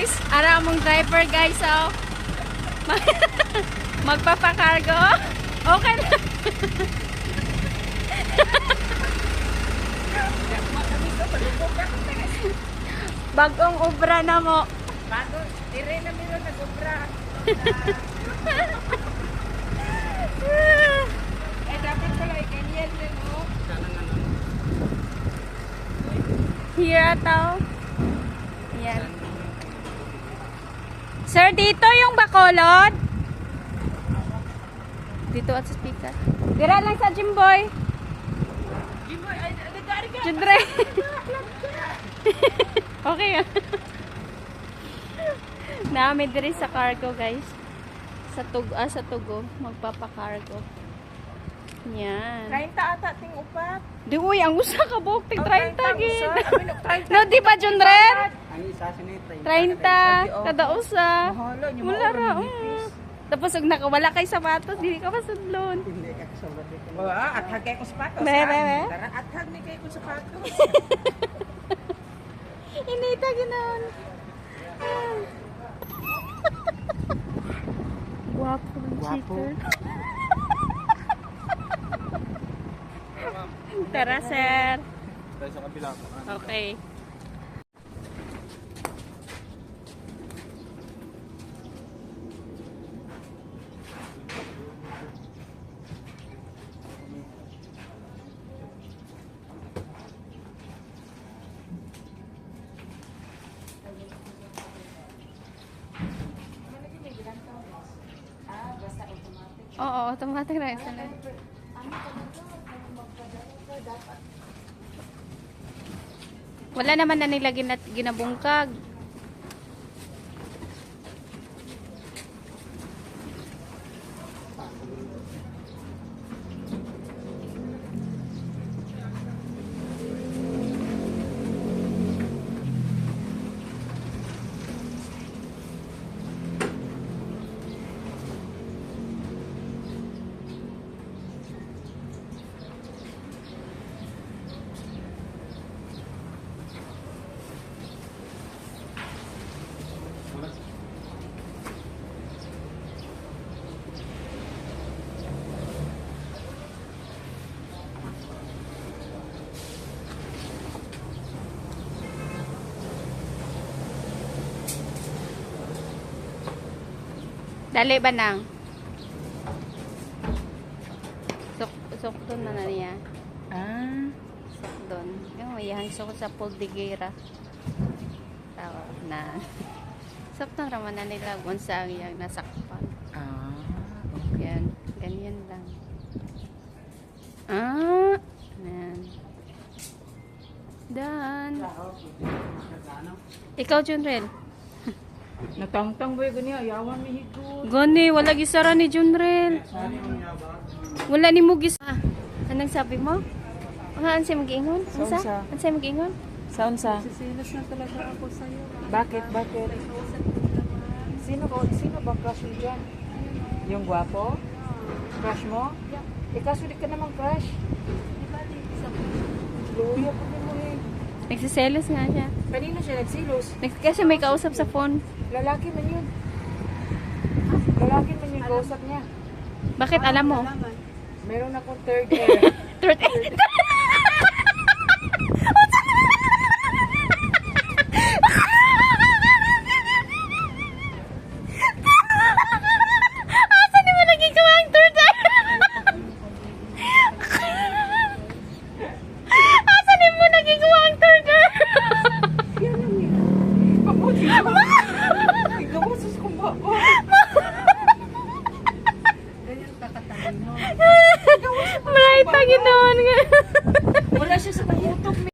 guys. Ara mong driver guys, oh. Magpapakargo. Okay na. Bagong obra na mo. Bago, dire na miro nag-obra. Dapat pala ikanyan din, no? Here ataw. Yan. Sir, dito yung Bacolod. Dito at sa speaker. Dira lang sa Jimboy. Jimboy, ay, nagari ka. Jundre. Okay. Naami diri sa cargo, guys. Sa Tugo, magpapa-cargo. Yan. 30 ata ting upat. Di uy, ang usa ka buhok tig 30 gid. Gid. No, di ba Jundre? Ang isa si 30 kada usa. Mahala, nyo Wala ra. Tapos ug nakawala kay sapatos, dili ka masudlon. Hindi ka kasabot dito. At hagay ko sapatos. Be, be, be. Tara, at hagay kay ko sapatos. Inita ginaon. Guwapo ng Guwapo. cheater. Tara, sir. Tayo sa kabila. Okay. Oo, automatic na isa lang. Wala naman na nila ginabungkag. Dali ba nang? Sukton na niya. Sukton. Yung iyang sukot sa Poldigera. Tao na. Sukton raman na nila kung sa iyang nasakpan. Yan. Ganyan lang. Yan. Done. Ikaw, Junrel. Natangtang boy gani ayawan mi higod. Gani, wala gisara ni Junrel. Wala ni mo gisa. Anong sabi mo? Ano siya mag-ingon? Saunsa? Ano siya mag-ingon? Saan sa? Sisilos na talaga ako sa'yo. Bakit? Bakit? Sino ba crush mo dyan? Yung gwapo? Crush mo? Kaso di ka naman crush. Luya po mo eh. Nagsiselos nga siya. Kanina siya nagsilos. Kasi may kausap sa phone. Lalaki man yun. Lalaki man yung kausap niya. Bakit alam mo? Meron akong third air. Third Asa ni mo lagi gawa ang third eye? Asa ni mo lagi gawa ang third eye? Pabuti mo. Ikaw mo sus kong babo. Ganyan kakatabi mo. Bright pa ginoon. Wala siya sa pagutok.